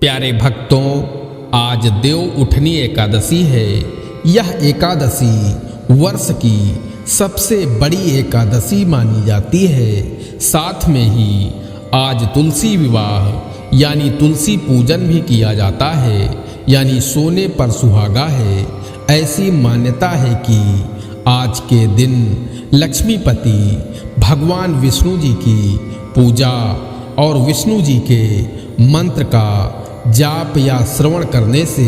प्यारे भक्तों, आज देव उठनी एकादशी है। यह एकादशी वर्ष की सबसे बड़ी एकादशी मानी जाती है। साथ में ही आज तुलसी विवाह यानी तुलसी पूजन भी किया जाता है, यानी सोने पर सुहागा है। ऐसी मान्यता है कि आज के दिन लक्ष्मीपति भगवान विष्णु जी की पूजा और विष्णु जी के मंत्र का जाप या श्रवण करने से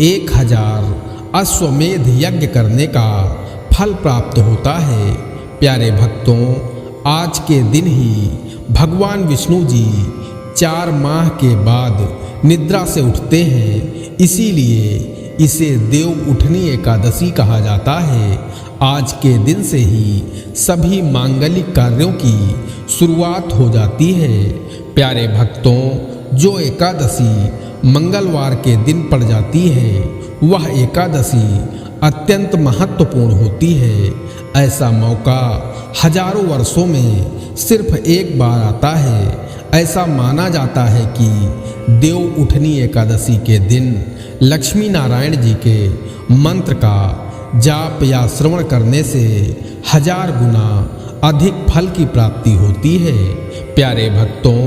1000 अश्वमेध यज्ञ करने का फल प्राप्त होता है। प्यारे भक्तों, आज के दिन ही भगवान विष्णु जी 4 माह के बाद निद्रा से उठते हैं, इसीलिए इसे देव उठनी एकादशी कहा जाता है। आज के दिन से ही सभी मांगलिक कार्यों की शुरुआत हो जाती है। प्यारे भक्तों, जो एकादशी मंगलवार के दिन पड़ जाती है, वह एकादशी अत्यंत महत्वपूर्ण होती है। ऐसा मौका हजारों वर्षों में सिर्फ एक बार आता है। ऐसा माना जाता है कि देव उठनी एकादशी के दिन लक्ष्मी नारायण जी के मंत्र का जाप या श्रवण करने से 1000 गुना अधिक फल की प्राप्ति होती है। प्यारे भक्तों,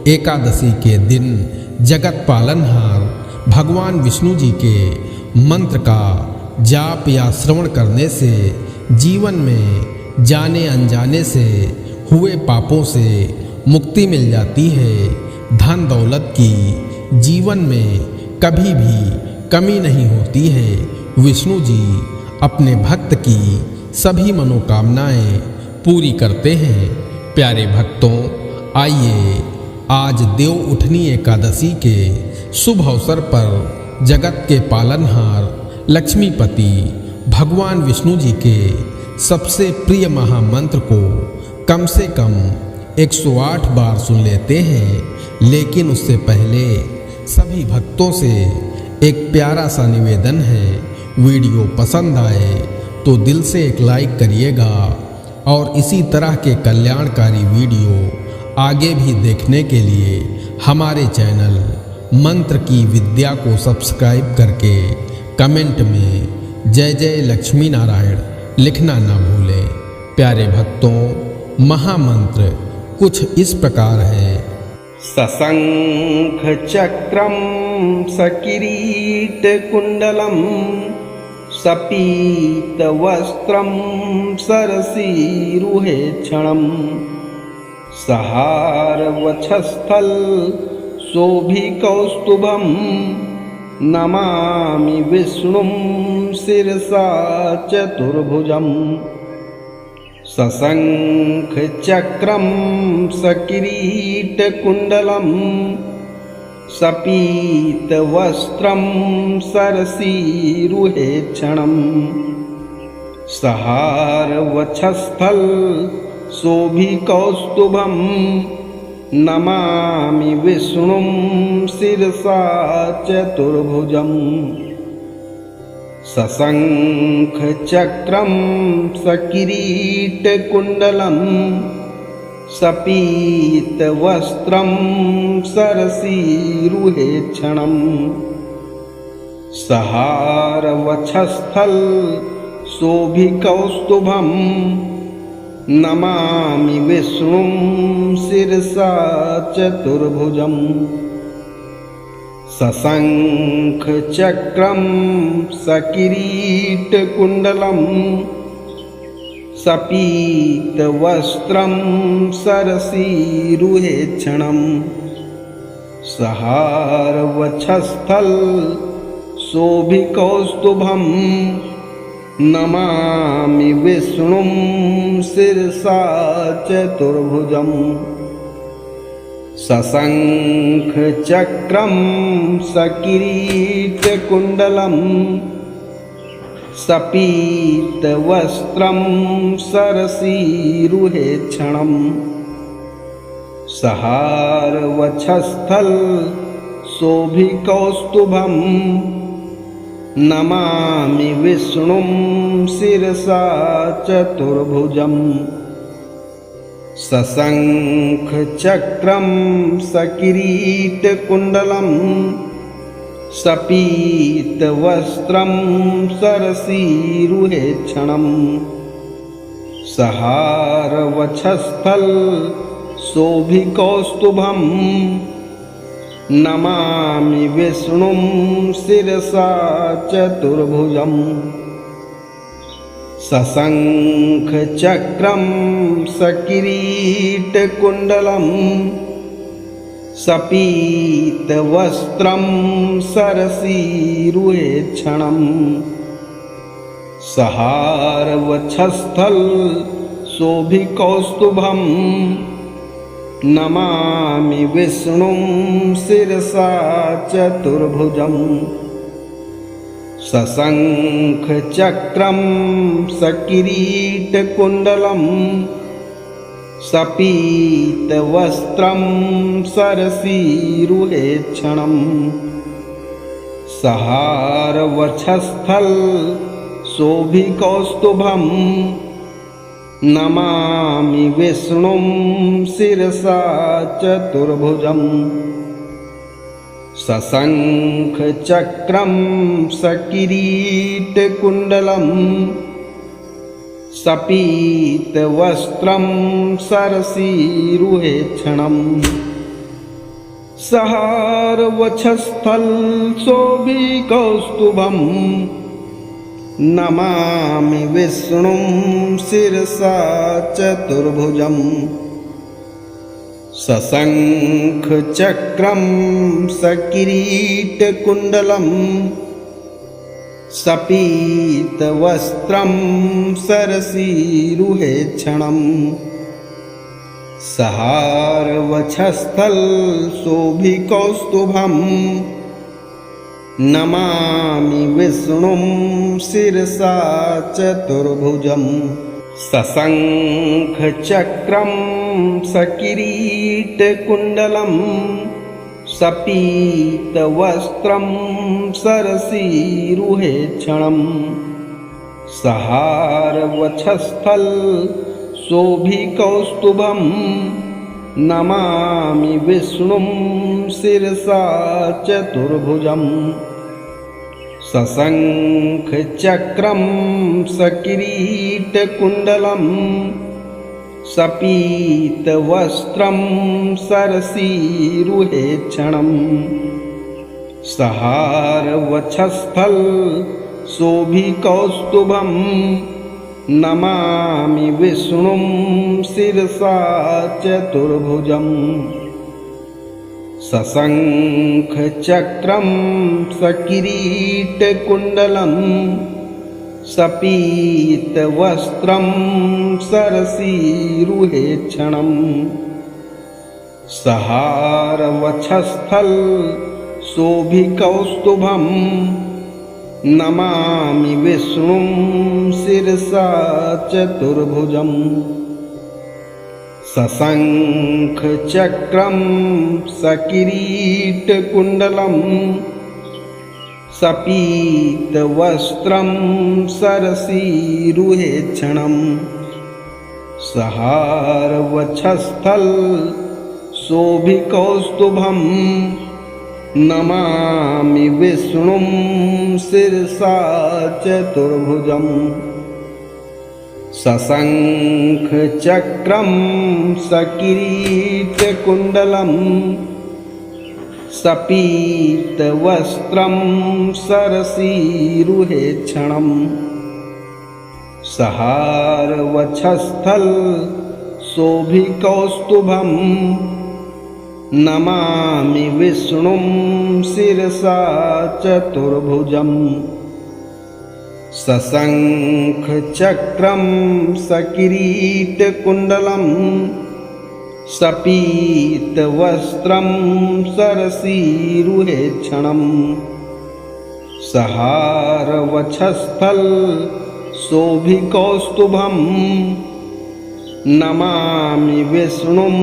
एकादशी के दिन जगत पालनहार भगवान विष्णु जी के मंत्र का जाप या श्रवण करने से जीवन में जाने अनजाने से हुए पापों से मुक्ति मिल जाती है। धन दौलत की जीवन में कभी भी कमी नहीं होती है। विष्णु जी अपने भक्त की सभी मनोकामनाएं पूरी करते हैं। प्यारे भक्तों, आइए आज देव उठनी एकादशी के शुभ अवसर पर जगत के पालनहार लक्ष्मीपति भगवान विष्णु जी के सबसे प्रिय महामंत्र को कम से कम 108 बार सुन लेते हैं। लेकिन उससे पहले सभी भक्तों से एक प्यारा सा निवेदन है, वीडियो पसंद आए तो दिल से एक लाइक करिएगा और इसी तरह के कल्याणकारी वीडियो आगे भी देखने के लिए हमारे चैनल मंत्र की विद्या को सब्सक्राइब करके कमेंट में जय जय लक्ष्मी नारायण लिखना ना भूलें। प्यारे भक्तों, महामंत्र कुछ इस प्रकार है। सशंख चक्रम सकिरीट कुंडलम सपीत वस्त्रम सरसीरुहे क्षणम सहार वक्षस्थल शोभिकौस्तुभम नमामि विष्णुं शिरसा चतुर्भुजम्। सशंख चक्रम सकिरीट कुंडलम सपीत वस्त्रम सरसीरुहे क्षणम सहार वक्षस्थल शोभिकौस्तुभम नमामि विष्णुं शिरसा चतुर्भुजम्। सशंख चक्रम सकिरीट कुंडलम सपीत वस्त्रम सरसीरुहे क्षणम सहार वक्षस्थल शोभिकौस्तुभम नमामि विष्णुं शिरसा चतुर्भुजम्। सशंख चक्रम सकिरीट कुंडलम सपीत वस्त्रम सरसीरुहे क्षणम सहार वक्षस्थल शोभिकौस्तुभम नमामि विष्णुं शिरसा चतुर्भुजम्। सशंख चक्रम सकिरीट कुंडलम सपीत वस्त्रम सरसीरुहे क्षणम सहार वक्षस्थल शोभिकौस्तुभम नमामि विष्णुं शिरसा चतुर्भुजम्। सशङ्खचक्रं सकिरीटकुण्डलं सपीतवस्त्रं सरसीरुहेक्षणं सहारवक्षस्थल शोभिकौस्तुभं नमामि विष्णुं शिरसा चतुर्भुजम् सशङ्खचक्रं सकिरीटकुण्डलं सपीतवस्त्रं सरसीरुहेक्षणं सहारवक्षस्थल शोभिकौस्तुभं नमामि विष्णुं शिरसा चतुर्भुजम् सशङ्खचक्रं सकिरीटकुण्डलं सपीतवस्त्रं सरसीरुहेक्षणं सहारवक्षस्थल शोभिकौस्तुभं नमामि विष्णुं शिरसा चतुर्भुजम् सशङ्खचक्रं सकिरीटकुण्डलं सपीतवस्त्रं सरसीरुहेक्षणं सहारवक्षस्थल शोभिकौस्तुभं नमामि विष्णुं शिरसा चतुर्भुजम् सशङ्खचक्रं सकिरीटकुण्डलं सपीतवस्त्रं सरसीरुहेक्षणं सहारवक्षस्थल शोभिकौस्तुभं नमामि विष्णुं शिरसा चतुर्भुजम् सशङ्खचक्रं सकिरीटकुण्डलं सपीतवस्त्रं सरसीरुहेक्षणं सहारवक्षस्थल शोभिकौस्तुभं नमामि विष्णुं शिरसा चतुर्भुजम् सशङ्खचक्रं सकिरीटकुण्डलं सपीतवस्त्रं सरसीरुहेक्षणं सहारवक्षस्थल शोभिकौस्तुभं नमामि विष्णुं शिरसा चतुर्भुजम् सशङ्खचक्रं सकिरीटकुण्डलं सपीतवस्त्रं सरसीरुहेक्षणं सहारवक्षस्थल शोभिकौस्तुभं नमामि विष्णुं शिरसा चतुर्भुजम् सशङ्खचक्रं सकिरीटकुण्डलं सपीतवस्त्रं सरसीरुहेक्षणं सहारवक्षस्थल शोभिकौस्तुभं नमामि विष्णुं शिरसा चतुर्भुजम् सशङ्खचक्रं सकिरीटकुण्डलं सपीतवस्त्रं सरसीरुहेक्षणं सहारवक्षस्थल शोभिकौस्तुभं नमामि विष्णुं शिरसा चतुर्भुजम् सशङ्खचक्रं सकिरीटकुण्डलं सपीतवस्त्रं सरसीरुहेक्षणं सहारवक्षस्थल शोभिकौस्तुभं नमामि विष्णुं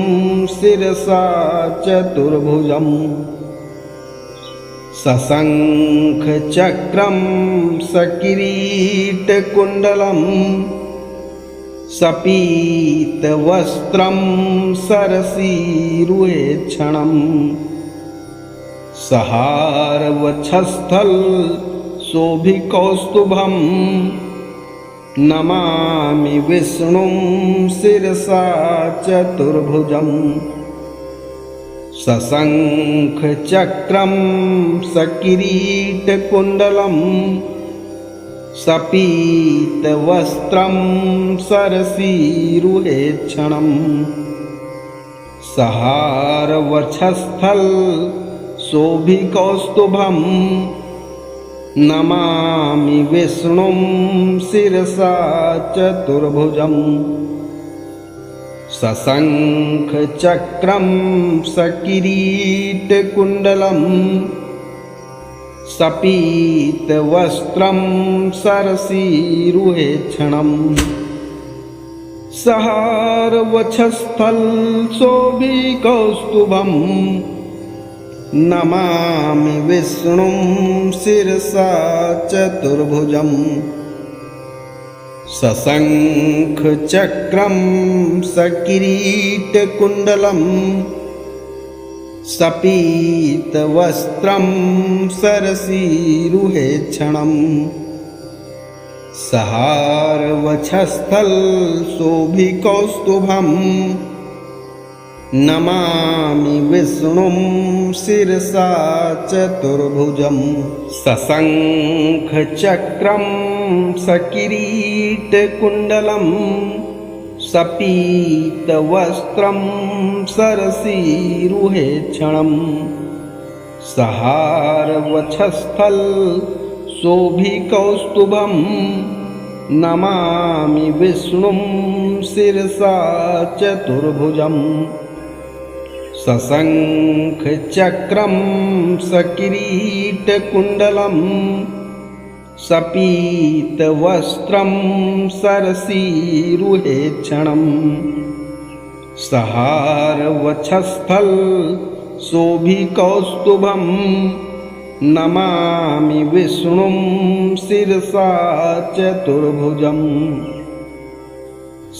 शिरसा चतुर्भुजम् सशङ्खचक्रं सकिरीटकुण्डलं सपीतवस्त्रं सरसीरुहेक्षणम् सहारवक्षस्थल शोभिकौस्तुभं नमामि विष्णुं शिरसा चतुर्भुजम् सशङ्खचक्रं सकिरीटकुण्डलं सपीतवस्त्रं सरसीरुहेक्षणम् सहारवक्षस्थल शोभिकौस्तुभं नमामि विष्णुं शिरसा चतुर्भुजम् सशङ्खचक्रं सकिरीटकुण्डलं सपीतवस्त्रं सरसीरुहेक्षणम् सहारवक्षस्थल शोभिकौस्तुभं नमामि विष्णुं शिरसा चतुर्भुजम् सशङ्खचक्रं सकिरीटकुण्डलं सपीतवस्त्रं सरसीरुहेक्षणम् सहारवक्षस्थल शोभिकौस्तुभं नमामि विष्णुं शिरसा चतुर्भुजम् सशङ्खचक्रं सकिरीटकुण्डलं सपीतवस्त्रं सरसीरुहेक्षणम् सहारवक्षस्थल शोभिकौस्तुभं नमामि विष्णुं शिरसा चतुर्भुजम् सशङ्खचक्रं सकिरीटकुण्डलं सपीतवस्त्रं सरसीरुहेक्षणम् सहारवक्षस्थल शोभिकौस्तुभं नमामि विष्णुं शिरसा चतुर्भुजम्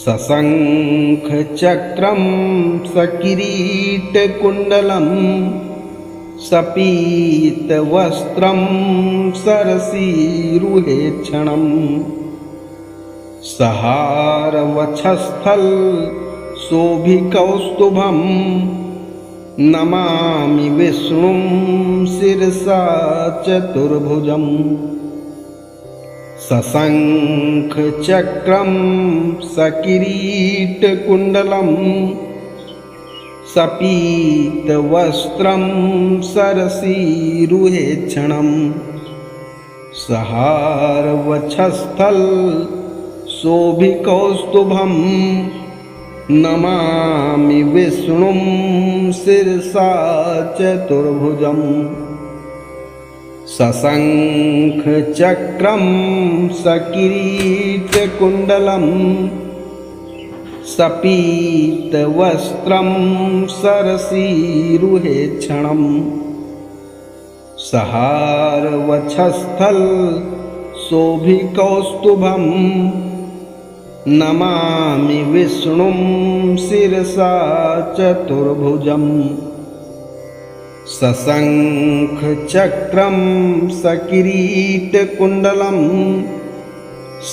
सशङ्खचक्रं सकिरीटकुण्डलं सपीतवस्त्रं सरसीरुहेक्षणम् सहारवक्षस्थल शोभिकौस्तुभं नमामि विष्णुं शिरसा चतुर्भुजम् सशङ्खचक्रं सकिरीटकुण्डलं सपीतवस्त्रं सरसीरुहेक्षणम् सहारवक्षस्थल शोभिकौस्तुभं नमामि विष्णुं शिरसा चतुर्भुजम् सशङ्खचक्रं सकिरीटकुण्डलं सपीतवस्त्रं सरसीरुहेक्षणम् सहारवक्षस्थल शोभिकौस्तुभं नमामि विष्णुं शिरसा चतुर्भुजम् सशङ्खचक्रं सकिरीटकुण्डलं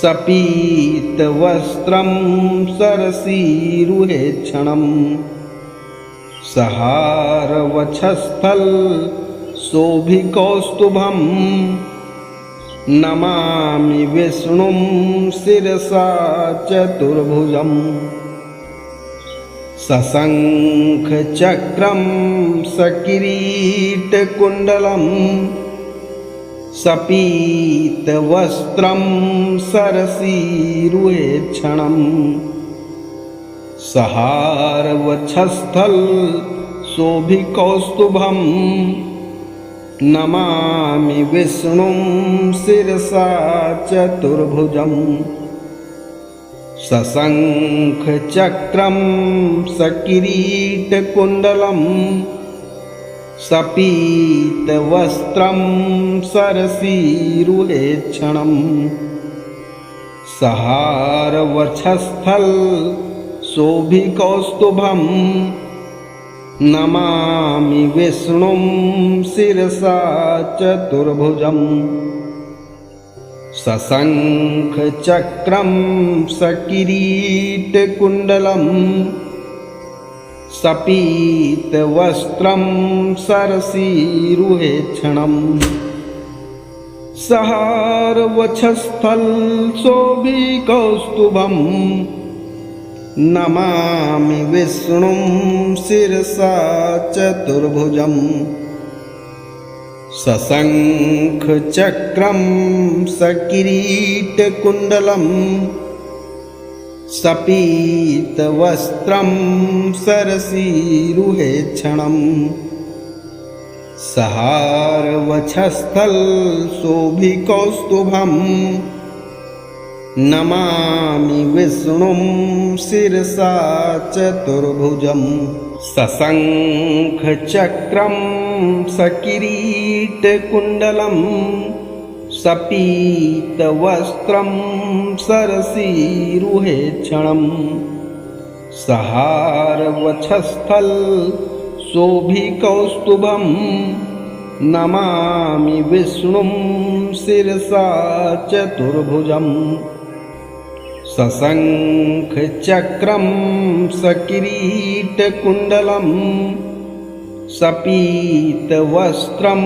सपीतवस्त्रं सरसीरुहेक्षणम् सहारवक्षस्थल शोभिकौस्तुभं नमामि विष्णुं शिरसा चतुर्भुजम् सशङ्खचक्रं सकिरीटकुण्डलं सपीतवस्त्रं सरसीरुहेक्षणम् सहारवक्षस्थल शोभिकौस्तुभं नमामि विष्णुं शिरसा चतुर्भुजम् सशङ्खचक्रं सकिरीटकुण्डलं सपीतवस्त्रं सरसीरुहेक्षणम् सहारवक्षस्थल शोभिकौस्तुभं नमामि विष्णुं शिरसा चतुर्भुजम् सशङ्खचक्रं सकिरीटकुण्डलं सपीतवस्त्रं सरसीरुहेक्षणम् सहारवक्षस्थल शोभिकौस्तुभं नमामि विष्णुं शिरसा चतुर्भुजम् सशङ्खचक्रं सकिरीटकुण्डलं सपीतवस्त्रं सरसीरुहेक्षणम् सहारवक्षस्थल शोभिकौस्तुभं नमामि विष्णुं शिरसा चतुर्भुजम् सशङ्खचक्रं सकिरीटकुण्डलं सपीतवस्त्रं सरसीरुहेक्षणम् सहारवक्षस्थल शोभिकौस्तुभं नमामि विष्णुं शिरसा चतुर्भुजम् सशङ्खचक्रं सकिरीटकुण्डलं सपीतवस्त्रं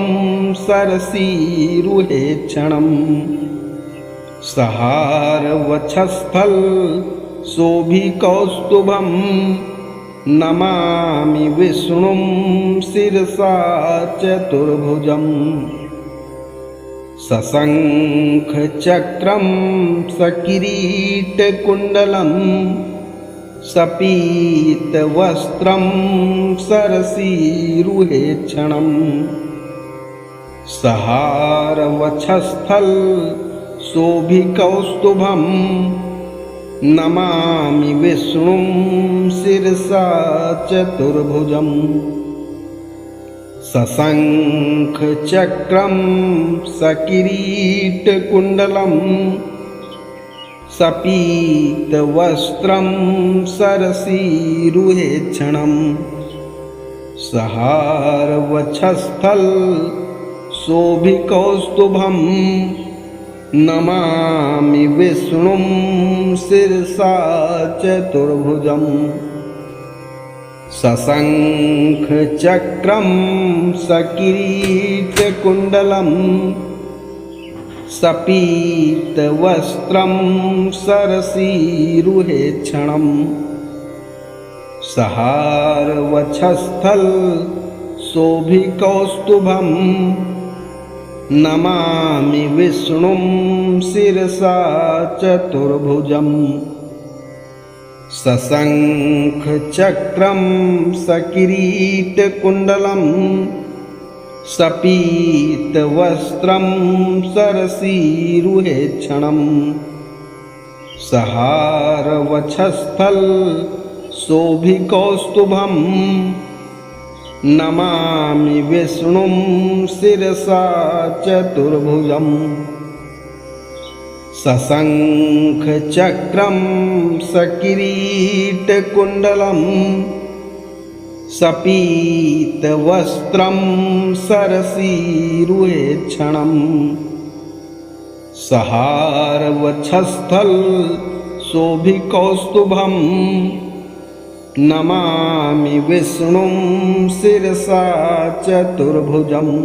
सरसीरुहेक्षणम् सहारवक्षस्थल शोभिकौस्तुभं नमामि विष्णुं शिरसा चतुर्भुजम् सशङ्खचक्रं सकिरीटकुण्डलं सपीतवस्त्रं सरसीरुहेक्षणम् सहारवक्षस्थल शोभिकौस्तुभं नमामि विष्णुं शिरसा चतुर्भुजम् सशङ्खचक्रं सकिरीटकुण्डलं सपीतवस्त्रं सरसीरुहेक्षणम् सहारवक्षस्थल शोभिकौस्तुभं नमामि विष्णुं शिरसा चतुर्भुजम् सशङ्खचक्रं सकिरीटकुण्डलं सपीतवस्त्रं सरसीरुहेक्षणम् सहारवक्षस्थल शोभिकौस्तुभं नमामि विष्णुं शिरसा चतुर्भुजम् सशङ्खचक्रं सकिरीटकुण्डलं सपीतवस्त्रं सरसीरुहेक्षणम् सहारवक्षस्थल शोभिकौस्तुभं नमामि विष्णुं शिरसा चतुर्भुजम् सशङ्खचक्रं सकिरीटकुण्डलं सपीतवस्त्रं सरसीरुहेक्षणम् सहारवक्षस्थल शोभिकौस्तुभं नमामि विष्णुं शिरसा चतुर्भुजम्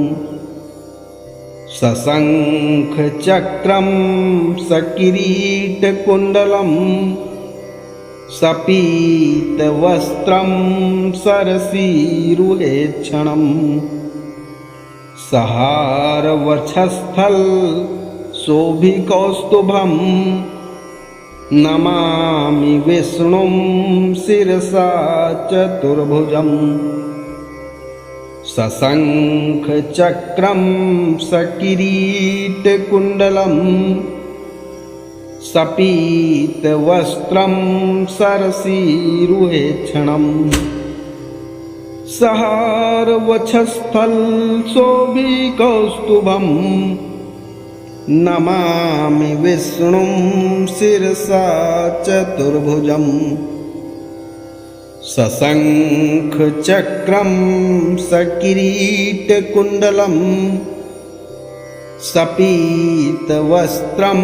सशङ्खचक्रं सकिरीटकुण्डलं सपीतवस्त्रं सरसीरुहेक्षणम् सहारवक्षस्थल शोभिकौस्तुभं नमामि विष्णुं शिरसा चतुर्भुजम् सशङ्खचक्रं सकिरीटकुण्डलं सपीतवस्त्रं सरसीरुहेक्षणम् सहारवक्षस्थल शोभिकौस्तुभं नमामि विष्णुं शिरसा चतुर्भुजम् सशङ्खचक्रं सकिरीटकुण्डलं सपीतवस्त्रं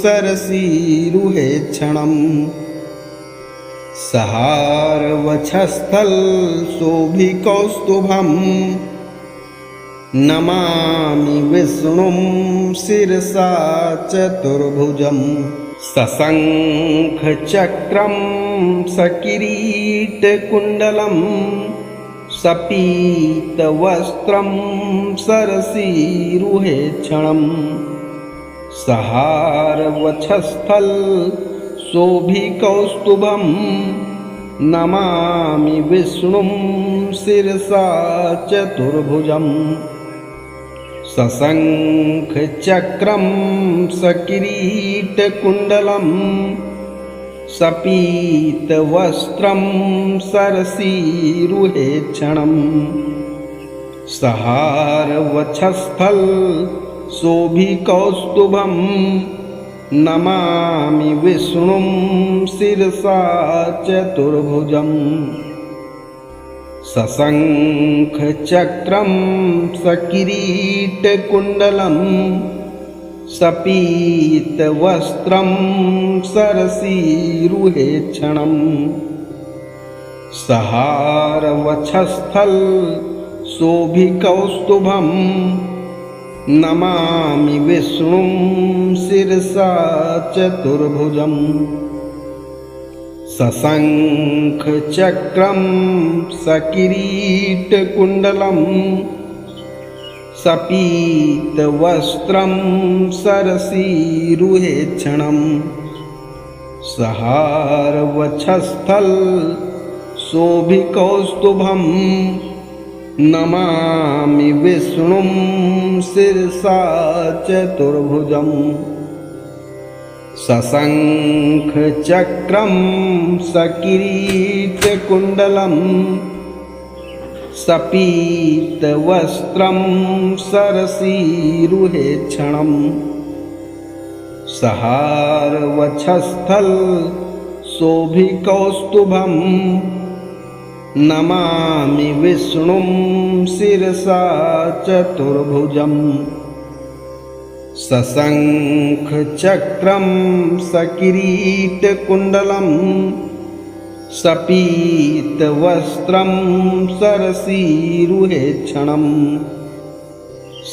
सरसीरुहेक्षणम् सहारवक्षस्थलशोभिकौस्तुभम् नमामि विष्णुं शिरसा चतुर्भुजम् सशङ्खचक्रं सकिरीटकुण्डलं सपीतवस्त्रं सरसीरुहेक्षणम् सहारवक्षस्थलशोभिकौस्तुभम् नमामि विष्णुं शिरसा चतुर्भुजम् सशङ्खचक्रं सकिरीटकुण्डलं सपीतवस्त्रं सरसीरुहेक्षणम् सहारवक्षस्थलशोभिकौस्तुभम् नमामि विष्णुं शिरसा चतुर्भुजम् सशङ्खचक्रं सकिरीटकुण्डलं सपीतवस्त्रं सरसीरुहेक्षणम् सहारवक्षस्थलशोभिकौस्तुभम् नमामि विष्णुं शिरसा चतुर्भुजम् सशङ्खचक्रं सकिरीटकुण्डलं सपीतवस्त्रं सरसीरुहेक्षणम् सहारवक्षस्थलशोभिकौस्तुभम् नमामि विष्णुं शिरसा चतुर्भुजम् सशङ्खचक्रं सकिरीटकुण्डलं सपीतवस्त्रं सरसीरुहेक्षणम् सहारवक्षस्थलशोभिकौस्तुभम् नमामि विष्णुं शिरसा चतुर्भुजम् सशङ्खचक्रं सकिरीटकुण्डलं सपीतवस्त्रं सरसीरुहेक्षणम्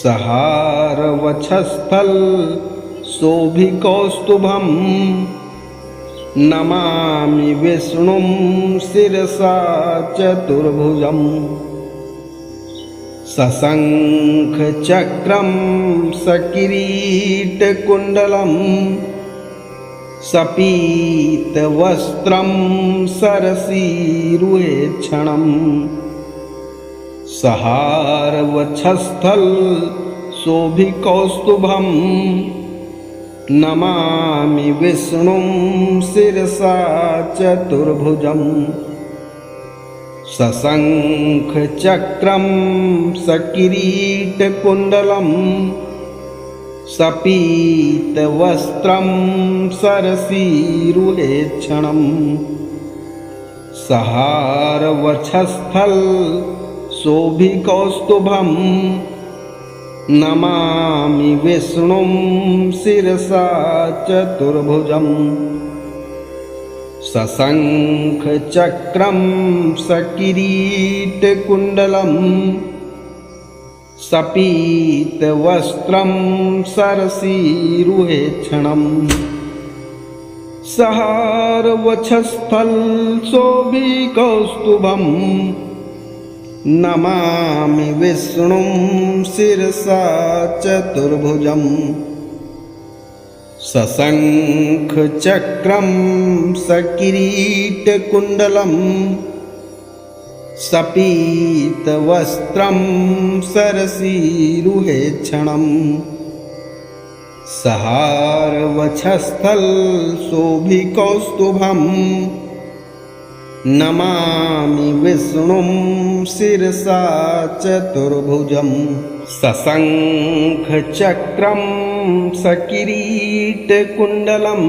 सहारवक्षस्थलशोभिकौस्तुभम् नमामि विष्णुं शिरसा चतुर्भुजम् सशङ्खचक्रं सकिरीटकुण्डलं सपीतवस्त्रं सरसीरुहेक्षणम् सहारवक्षस्थलशोभिकौस्तुभम् नमामि विष्णुं शिरसा चतुर्भुजम् सशङ्खचक्रं सकिरीटकुण्डलं सपीतवस्त्रं सरसीरुहेक्षणम् सहारवक्षस्थलशोभिकौस्तुभम् नमामि विष्णुं शिरसा चतुर्भुजम् सशङ्खचक्रं सकिरीटकुण्डलं सपीतवस्त्रं सरसीरुहेक्षणम् सहारवक्षस्थलशोभिकौस्तुभम् नमामि विष्णुं शिरसा चतुर्भुजम् सशङ्खचक्रं सकिरीटकुण्डलं सपीतवस्त्रं सरसीरुहेक्षणम् सहारवक्षस्थलशोभिकौस्तुभम् नमामि विष्णुं शिरसा चतुर्भुजम् सशङ्खचक्रं सकिरीटकुण्डलं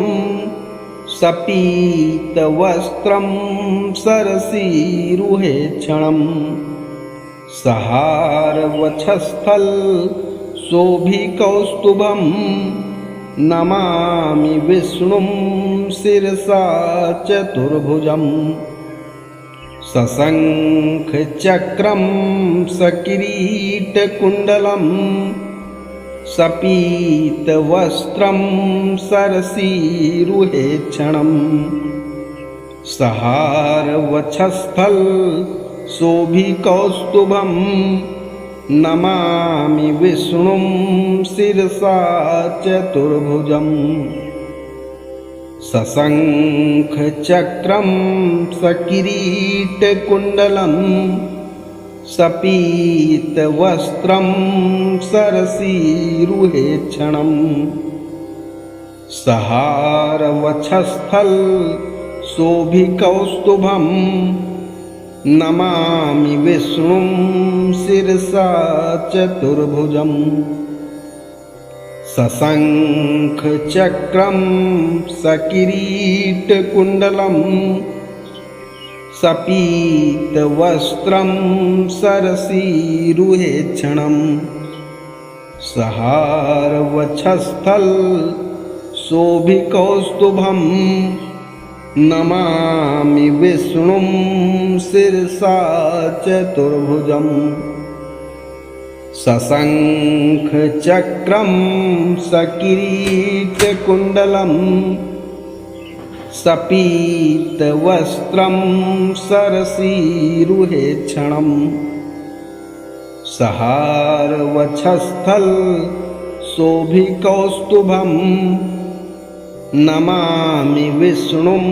सपीतवस्त्रं सरसीरुहेक्षणम् सहारवक्षस्थल शोभिकौस्तुभं नमामि विष्णुं शिरसा चतुर्भुजम् सशङ्खचक्रं सकिरीटकुण्डलं सपीतवस्त्रं सरसीरुहेक्षणम् सहारवक्षस्थल शोभिकौस्तुभं नमामि विष्णुं शिरसा चतुर्भुजम् सशङ्खचक्रं सकिरीटकुण्डलं सपीतवस्त्रं सरसीरुहेक्षणम् सहारवक्षस्थल शोभिकौस्तुभं नमामि विष्णुं शिरसा चतुर्भुजम् सशङ्खचक्रं सकिरीटकुण्डलं सपीतवस्त्रं सरसीरुहेक्षणम् सहारवक्षस्थल शोभिकौस्तुभं नमामि विष्णुं शिरसा चतुर्भुजम् सशङ्खचक्रं सकिरीटकुण्डलं सपीतवस्त्रं सरसीरुहेक्षणम् सहारवक्षस्थल शोभिकौस्तुभं नमामि विष्णुं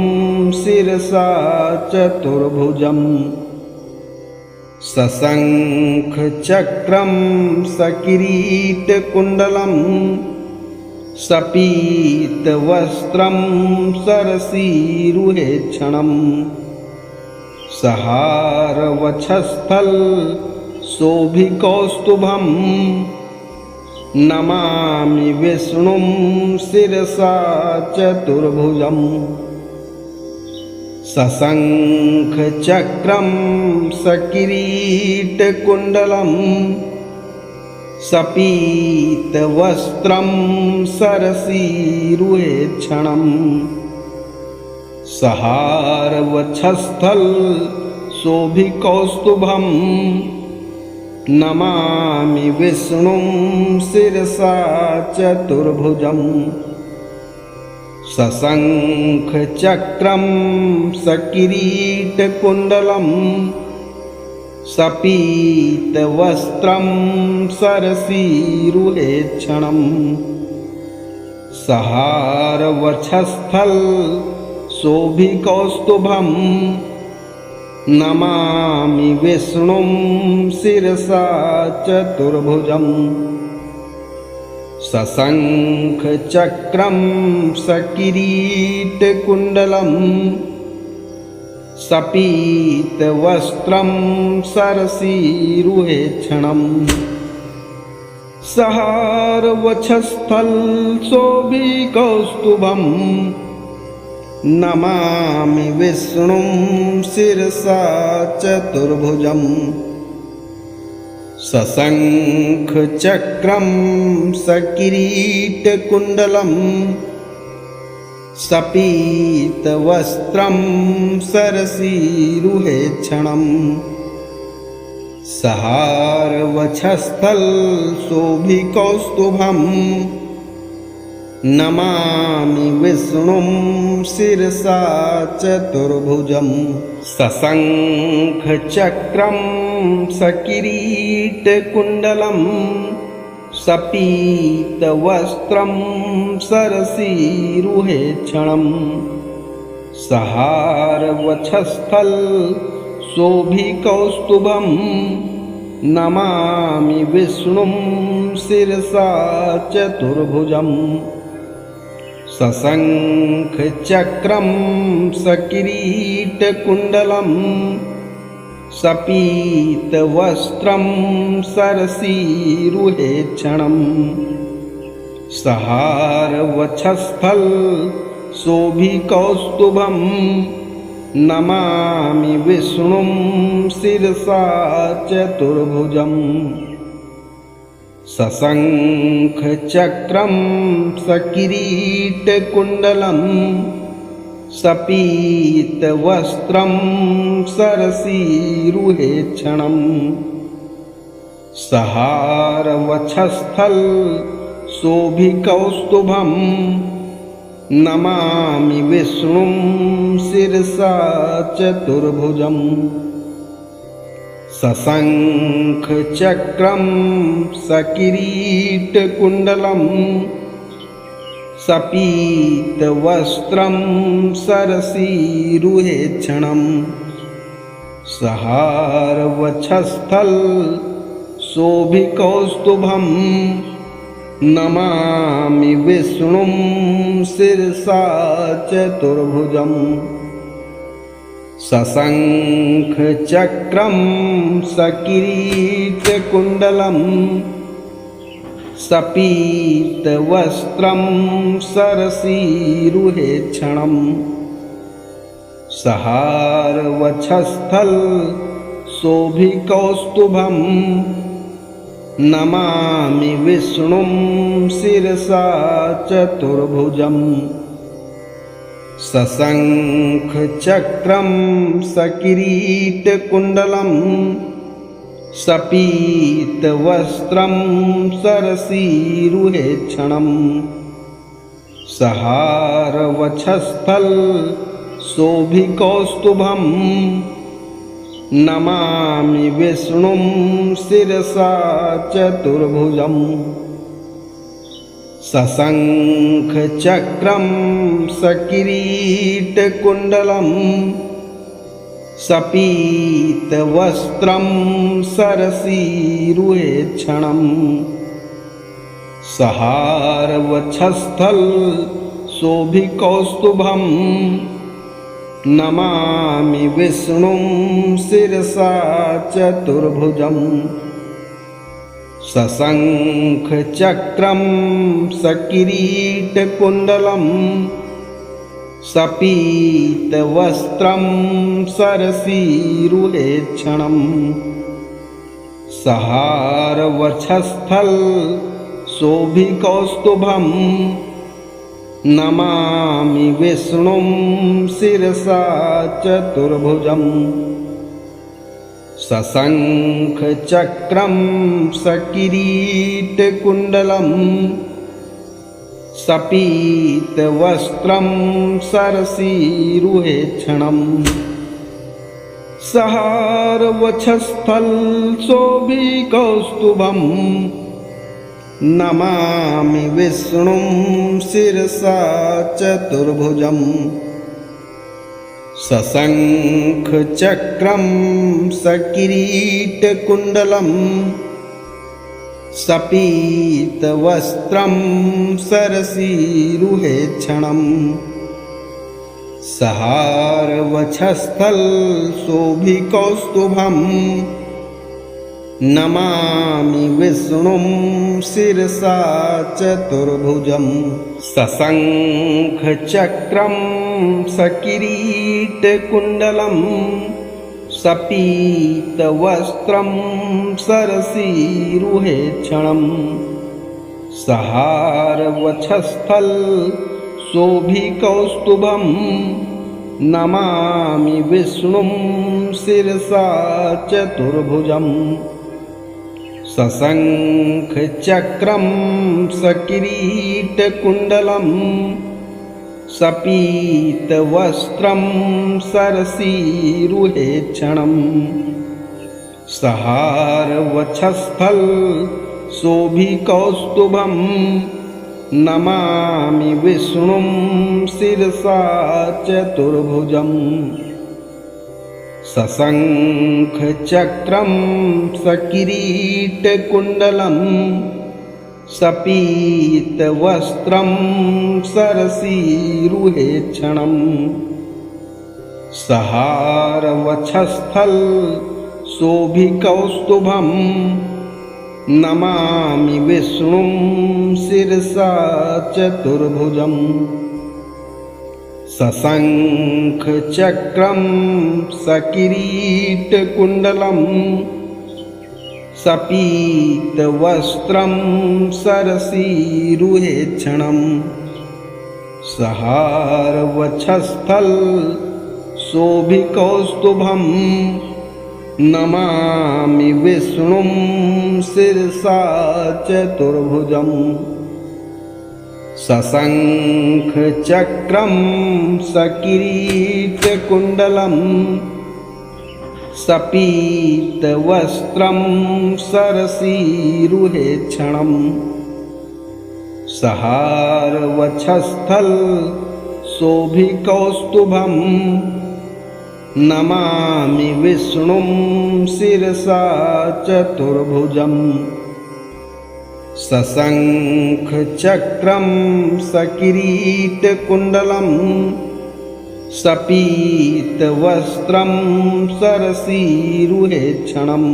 शिरसा चतुर्भुजम् सशङ्खचक्रं सकिरीटकुण्डलं सपीतवस्त्रं सरसीरुहेक्षणम् सहारवक्षस्थल शोभिकौस्तुभं नमामि विष्णुं शिरसा चतुर्भुजम् सशङ्खचक्रं सकिरीटकुण्डलं सपीतवस्त्रं सरसीरुहेक्षणम् सहारवक्षस्थल शोभिकौस्तुभं नमामि विष्णुं शिरसा चतुर्भुजम् सशङ्खचक्रं सकिरीटकुण्डलं सपीतवस्त्रं सरसीरुहेक्षणम् सहारवक्षस्थल शोभिकौस्तुभं नमामि विष्णुं शिरसा चतुर्भुजम् सशङ्खचक्रं सकिरीटकुण्डलं सपीतवस्त्रं सरसीरुहेक्षणम् सहारवक्षस्थल शोभिकौस्तुभं नमामि विष्णुं शिरसा चतुर्भुजम् सशङ्खचक्रं सकिरीटकुण्डलं सपीतवस्त्रं सरसीरुहेक्षणम् सहारवक्षस्थल शोभिकौस्तुभं नमामि विष्णुं शिरसा चतुर्भुजम् सशङ्खचक्रं सकिरीटकुण्डलं सपीतवस्त्रं सरसीरुहेक्षणम् सहारवक्षस्थल शोभिकौस्तुभं नमामि विष्णुं शिरसा चतुर्भुजम् सशङ्खचक्रं सकिरीटकुण्डलं सपीतवस्त्रं सरसीरुहेक्षणम् सहारवक्षस्थल शोभिकौस्तुभं नमामि विष्णुं शिरसा चतुर्भुजम् सशङ्खचक्रं सकिरीटकुण्डलं सपीतवस्त्रं सरसीरुहेक्षणम् सहारवक्षस्थल शोभिकौस्तुभं नमामि विष्णुं शिरसा चतुर्भुजम् सशङ्खचक्रं सकिरीटकुण्डलं सपीतवस्त्रं सरसीरुहेक्षणम् सहारवक्षस्थल शोभिकौस्तुभं नमामि विष्णुं शिरसा चतुर्भुजम् सशङ्खचक्रं सकिरीटकुण्डलं सपीतवस्त्रं सरसीरुहेक्षणम् सहारवक्षस्थल शोभिकौस्तुभं नमामि विष्णुं शिरसा चतुर्भुजम् सशङ्खचक्रं सकिरीटकुण्डलं सपीतवस्त्रं सरसीरुहेक्षणम् सहारवक्षस्थल शोभिकौस्तुभं नमामि विष्णुं शिरसा चतुर्भुजम् सशङ्खचक्रं सकिरीटकुण्डलं सपीतवस्त्रं सरसीरुहेक्षणम् सहारवक्षस्थल शोभिकौस्तुभं नमामि विष्णुं शिरसा चतुर्भुजम् सशङ्खचक्रं सकिरीटकुण्डलं सपीतवस्त्रं सरसीरुहेक्षणम् सहारवक्षस्थल शोभिकौस्तुभं नमामि विष्णुं शिरसा चतुर्भुजम् सशङ्खचक्रं सकिरीटकुण्डलं सपीतवस्त्रं सरसीरुहेक्षणम् सहारवक्षस्थल शोभिकौस्तुभं नमामि विष्णुं शिरसा चतुर्भुजम् सशङ्खचक्रं सकिरीटकुण्डलं सपीतवस्त्रं सरसीरुहेक्षणम् सहारवक्षस्थल शोभिकौस्तुभं नमामि विष्णुं शिरसा चतुर्भुजम् सशङ्खचक्रं सकिरीटकुण्डलं सपीतवस्त्रं सरसीरुहेक्षणम् सहारवक्षस्थल शोभिकौस्तुभं नमामि विष्णुं शिरसा चतुर्भुजम् सशङ्खचक्रं सकिरीटकुण्डलं सपीतवस्त्रं सरसीरुहेक्षणम् सहारवक्षस्थल शोभिकौस्तुभं नमामि विष्णुं शिरसा चतुर्भुजम् सशङ्खचक्रं सकिरीटकुण्डलं सपीतवस्त्रं सरसीरुहेक्षणम् सहारवक्षस्थल शोभिकौस्तुभं नमामि विष्णुं शिरसा चतुर्भुजम् सशङ्खचक्रं सकिरीटकुण्डलं सपीतवस्त्रं सरसीरुहेक्षणं सहारवक्षस्थल शोभिकौस्तुभं नमामि विष्णुं शिरसा चतुर्भुजम् सशङ्खचक्रं सकिरीटकुण्डलं सपीतवस्त्रं सरसीरुहेक्षणं सहारवक्षस्थल शोभिकौस्तुभं नमामि विष्णुं शिरसा चतुर्भुजम् सशङ्खचक्रं सकिरीटकुण्डलं सपीतवस्त्रं सरसीरुहेक्षणं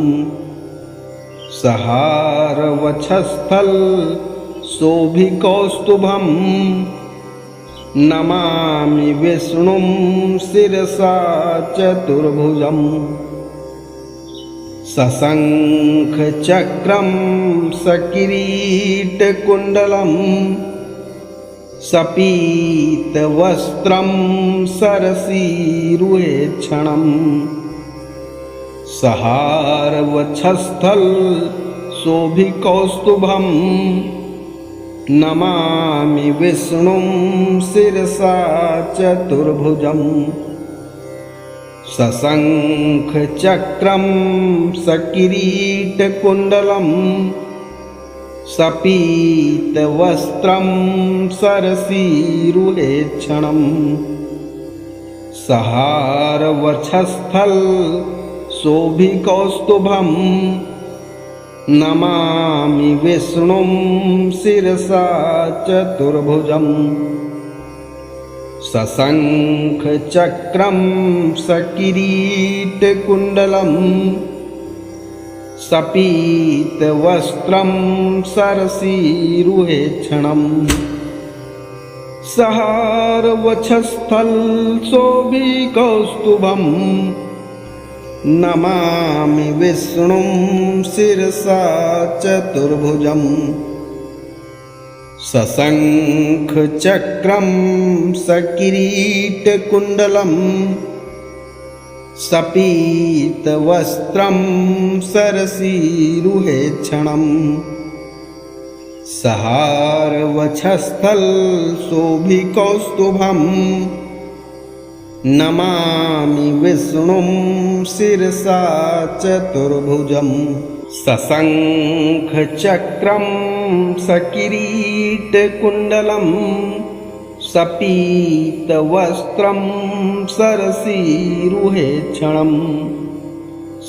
सहारवक्षस्थल शोभिकौस्तुभं नमामि विष्णुं शिरसा चतुर्भुजम् सशङ्खचक्रं सकिरीटकुण्डलं सपीतवस्त्रं सरसीरुहेक्षणं सहारवक्षस्थल शोभिकौस्तुभं नमामि विष्णुं शिरसा चतुर्भुजम् सशङ्खचक्रं सकिरीटकुण्डलं सपीतवस्त्रं सरसीरुहेक्षणं सहारवक्षस्थल शोभिकौस्तुभं नमामि विष्णुं शिरसा चतुर्भुजम् सशङ्खचक्रं सकिरीटकुण्डलं सपीतवस्त्रं सरसीरुहेक्षणं सहारवक्षस्थल शोभिकौस्तुभं नमामि विष्णुं शिरसा चतुर्भुजम् सशङ्खचक्रं सकिरीटकुण्डलं सपीतवस्त्रं सरसीरुहेक्षणं सहारवक्षस्थल शोभिकौस्तुभं नमामि विष्णुं शिरसा चतुर्भुजम् सशङ्खचक्रं सकिरीटकुण्डलं सपीतवस्त्रं सरसीरुहेक्षणं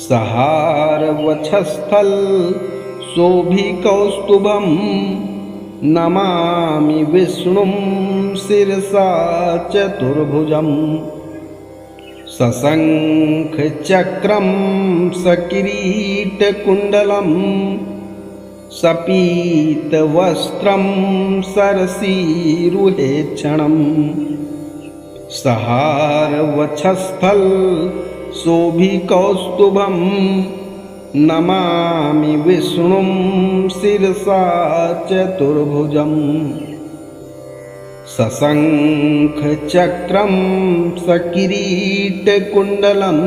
सहारवक्षस्थल शोभिकौस्तुभं नमामि विष्णुं शिरसा चतुर्भुजम् सशङ्खचक्रं सकिरीटकुण्डलं सपीतवस्त्रं सरसीरुहेक्षणं सहारवक्षस्थल शोभिकौस्तुभं नमामि विष्णुं शिरसा चतुर्भुजम् सशङ्खचक्रं सकिरीटकुण्डलं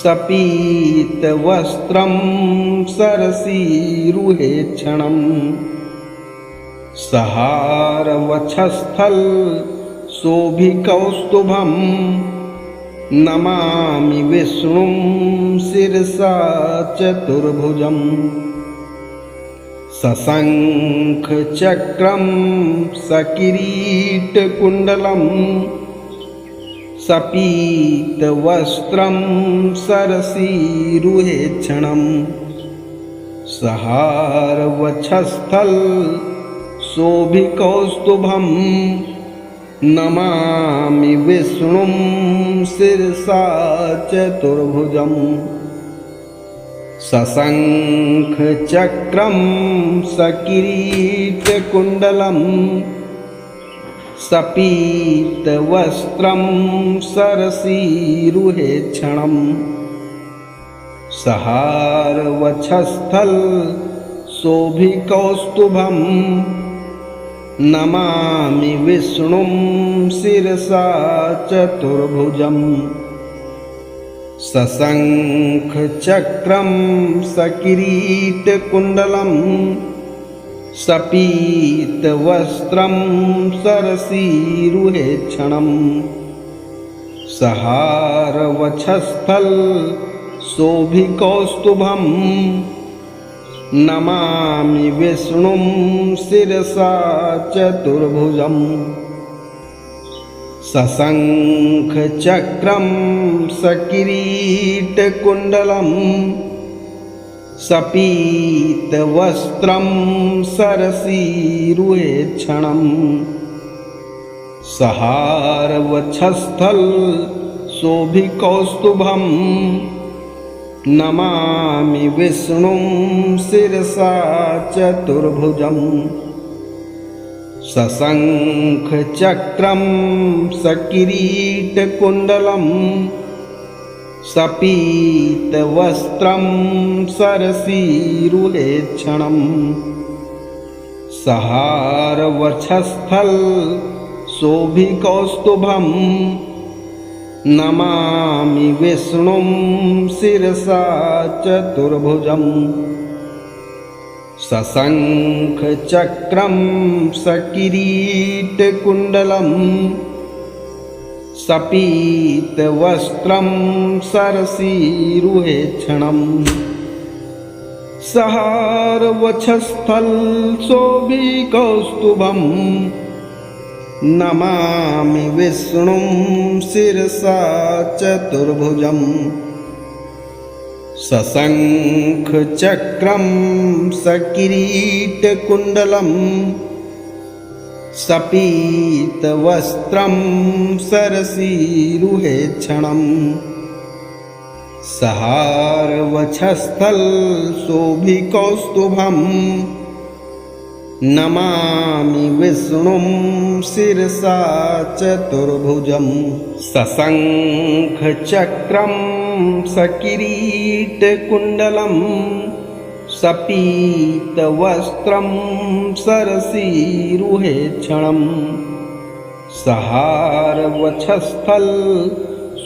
सपीतवस्त्रं सरसीरुहेक्षणं सहारवक्षस्थल शोभिकौस्तुभं नमामि विष्णुं शिरसा चतुर्भुजम् सशङ्खचक्रं सकिरीटकुण्डलं सपीतवस्त्रं सरसीरुहेक्षणं सहारवक्षस्थल शोभिकौस्तुभं नमामि विष्णुं शिरसा चतुर्भुजम् सशङ्खचक्रं सकिरीटकुण्डलं सपीतवस्त्रं सरसीरुहेक्षणम् सहारवक्षस्थल शोभिकौस्तुभं नमामि विष्णुं शिरसा चतुर्भुजम् सशङ्खचक्रं सकिरीटकुण्डलं सपीतवस्त्रं सरसीरुहेक्षणम् सहारवक्षस्थल शोभिकौस्तुभं नमामि विष्णुं शिरसा चतुर्भुजम् सशङ्खचक्रं सकिरीटकुण्डलं सपीतवस्त्रं सरसीरुहेक्षणम् सहारवक्षस्थल शोभिकौस्तुभं नमामि विष्णुं शिरसा चतुर्भुजम् सशङ्खचक्रं सकिरीटकुण्डलं सपीतवस्त्रं सरसीरुहेक्षणम् सहारवक्षस्थल शोभिकौस्तुभं नमामि विष्णुं शिरसा चतुर्भुजम् सशङ्खचक्रं सकिरीटकुण्डलं सपीतवस्त्रं सरसीरुहेक्षणम् सहारवक्षस्थल शोभिकौस्तुभं नमामि विष्णुं शिरसा चतुर्भुजम् सशङ्खचक्रं सकिरीटकुण्डलं सपीतवस्त्रं सरसीरुहेक्षणम् सहारवक्षस्थल शोभिकौस्तुभं नमामि विष्णुं शिरसा चतुर्भुजम् सशङ्खचक्रं सकिरीटकुण्डलं सपीतवस्त्रं सरसीरुहेक्षणम् सहारवक्षस्थल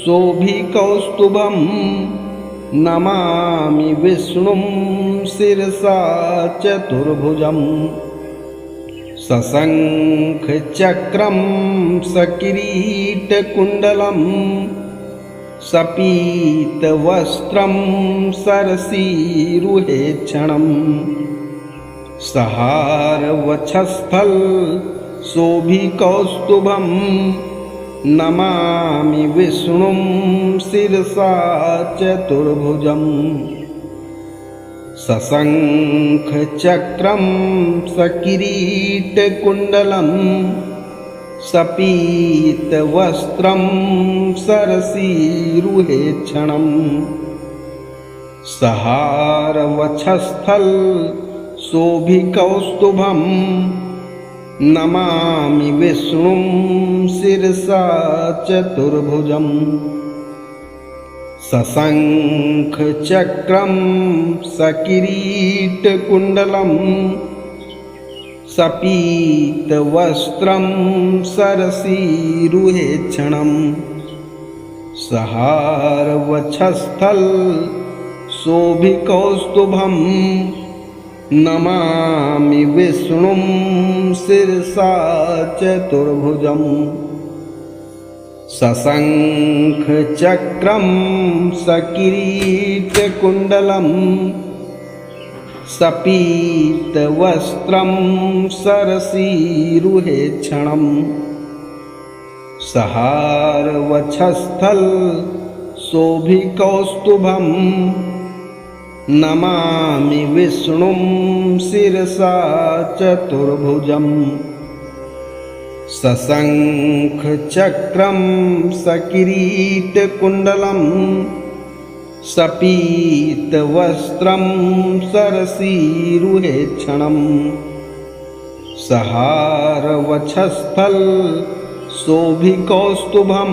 शोभिकौस्तुभं नमामि विष्णुं शिरसा चतुर्भुजम् सशङ्खचक्रं सकिरीटकुण्डलं सपीतवस्त्रं सरसीरुहेक्षणम् सहारवक्षस्थल शोभिकौस्तुभं नमामि विष्णुं शिरसा चतुर्भुजम् सशङ्खचक्रं सकिरीटकुण्डलं सपीतवस्त्रं सरसीरुहेक्षणम् सहारवक्षस्थल शोभिकौस्तुभं नमामि विष्णुं शिरसा चतुर्भुजम् सशङ्खचक्रं सकिरीटकुण्डलं सपीतवस्त्रं सरसीरुहेक्षणम् सहारवक्षस्थल शोभिकौस्तुभं नमामि विष्णुं शिरसा चतुर्भुजम् सशङ्खचक्रं सकिरीटकुण्डलं सपीतवस्त्रं सरसीरुहेक्षणम् सहारवक्षस्थल शोभिकौस्तुभं नमामि विष्णुं शिरसा चतुर्भुजम् सशङ्खचक्रं सकिरीटकुण्डलं सपीतवस्त्रं सरसीरुहेक्षणं सहारवक्षस्थल शोभिकौस्तुभं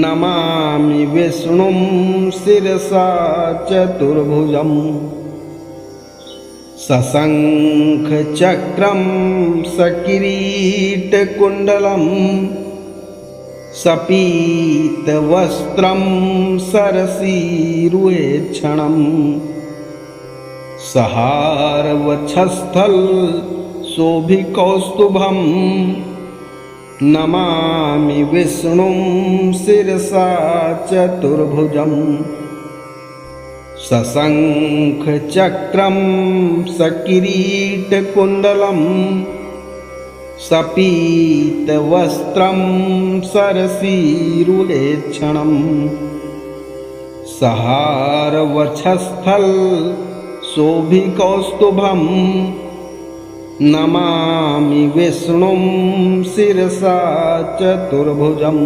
नमामि विष्णुं शिरसा चतुर्भुजम् सशङ्खचक्रं सकिरीटकुण्डलं सपीतवस्त्रं सरसीरुहेक्षणं सहारवक्षस्थल शोभिकौस्तुभं नमामि विष्णुं शिरसा चतुर्भुजम् सशङ्खचक्रं सकिरीटकुण्डलं सपीतवस्त्रं सरसीरुहेक्षणं सहारवक्षस्थल शोभिकौस्तुभं नमामि विष्णुं शिरसा चतुर्भुजम्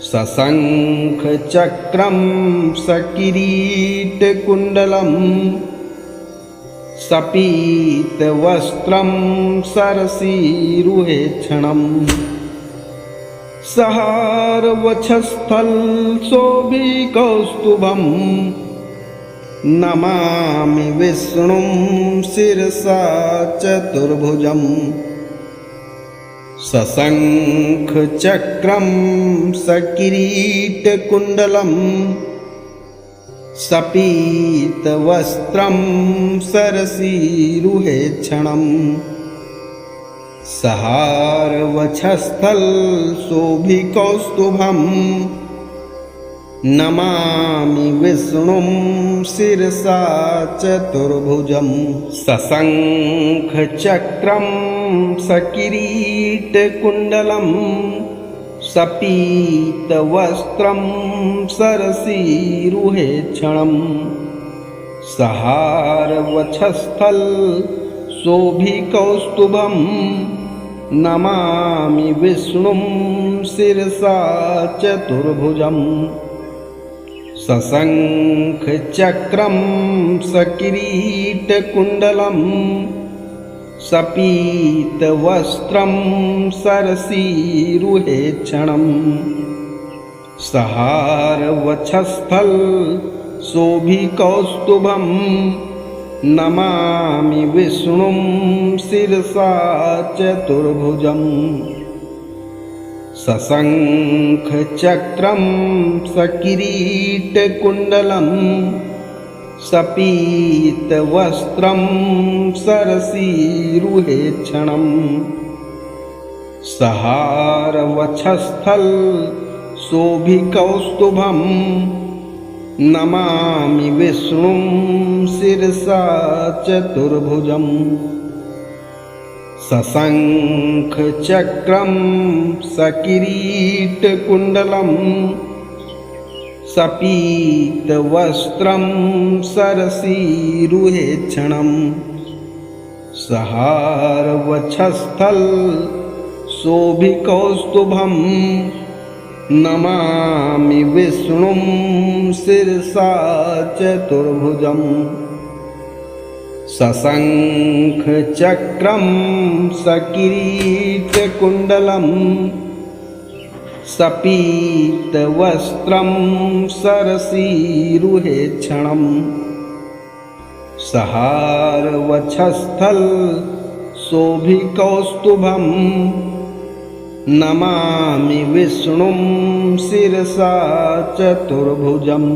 सशङ्खचक्रं सकिरीटकुण्डलं सपीतवस्त्रं सरसीरुहेक्षणं सहारवक्षस्थल शोभिकौस्तुभं नमामि विष्णुं शिरसा चतुर्भुजम् सशङ्खचक्रं सकिरीटकुण्डलं सपीतवस्त्रं सरसीरुहेक्षणं सहारवक्षस्थल शोभिकौस्तुभं नमामि विष्णुं शिरसा चतुर्भुजम् सशङ्खचक्रं सकिरीटकुण्डलं सपीतवस्त्रं सरसीरुहेक्षणं सहारवक्षस्थल शोभिकौस्तुभं नमामि विष्णुं शिरसा चतुर्भुजम् सशङ्खचक्रं सकिरीटकुण्डलं सपीतवस्त्रं सरसीरुहेक्षणं सहारवक्षस्थल शोभिकौस्तुभं नमामि विष्णुं शिरसा चतुर्भुजम् सशङ्खचक्रं सकिरीटकुण्डलं सपीतवस्त्रं सरसीरुहेक्षणं सहारवक्षस्थल शोभिकौस्तुभं नमामि विष्णुं शिरसा चतुर्भुजम् सशङ्खचक्रं सकिरीटकुण्डलं सपीतवस्त्रं सरसीरुहेक्षणं सहारवक्षस्थल शोभिकौस्तुभं नमामि विष्णुं शिरसा चतुर्भुजम् सशङ्खचक्रं सकिरीटकुण्डलं सपीतवस्त्रं सरसीरुहेक्षणं सहारवक्षस्थल शोभिकौस्तुभं नमामि विष्णुं शिरसा चतुर्भुजम्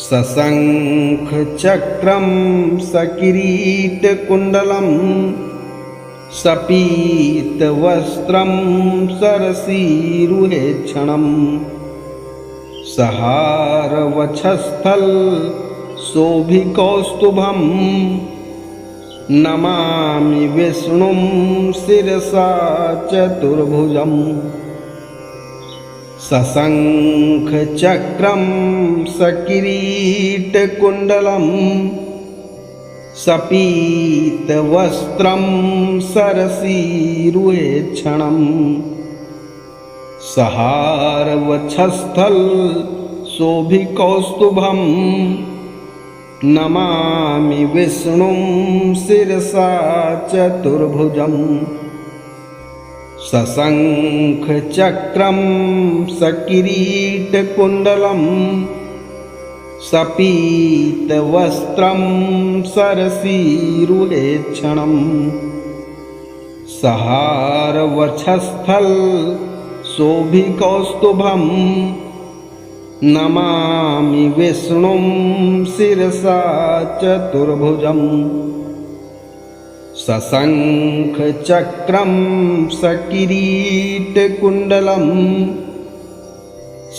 सशङ्खचक्रं सकिरीटकुण्डलं सपीतवस्त्रं सरसीरुहेक्षणं सहारवक्षस्थल शोभिकौस्तुभं नमामि विष्णुं शिरसा चतुर्भुजम् सशङ्खचक्रं सकिरीटकुण्डलं सपीतवस्त्रं सरसीरुहेक्षणं सहारवक्षस्थल शोभिकौस्तुभं नमामि विष्णुं शिरसा चतुर्भुजम् सशङ्खचक्रं सकिरीटकुण्डलं सपीतवस्त्रं सरसीरुहेक्षणम् सहारवक्षस्थल शोभिकौस्तुभं नमामि विष्णुं शिरसा चतुर्भुजम् सशङ्खचक्रं सकिरीटकुण्डलं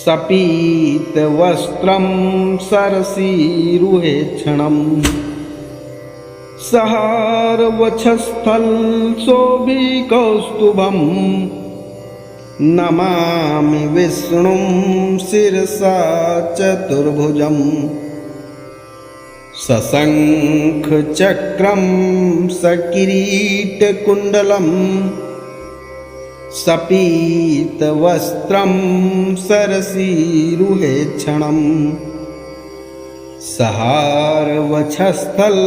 सपीतवस्त्रं सरसीरुहेक्षणम् सहारवक्षस्थल शोभिकौस्तुभं नमामि विष्णुं शिरसा चतुर्भुजम् सशङ्खचक्रं सकिरीटकुण्डलं सपीतवस्त्रं सरसीरुहेक्षणम् सहारवक्षस्थल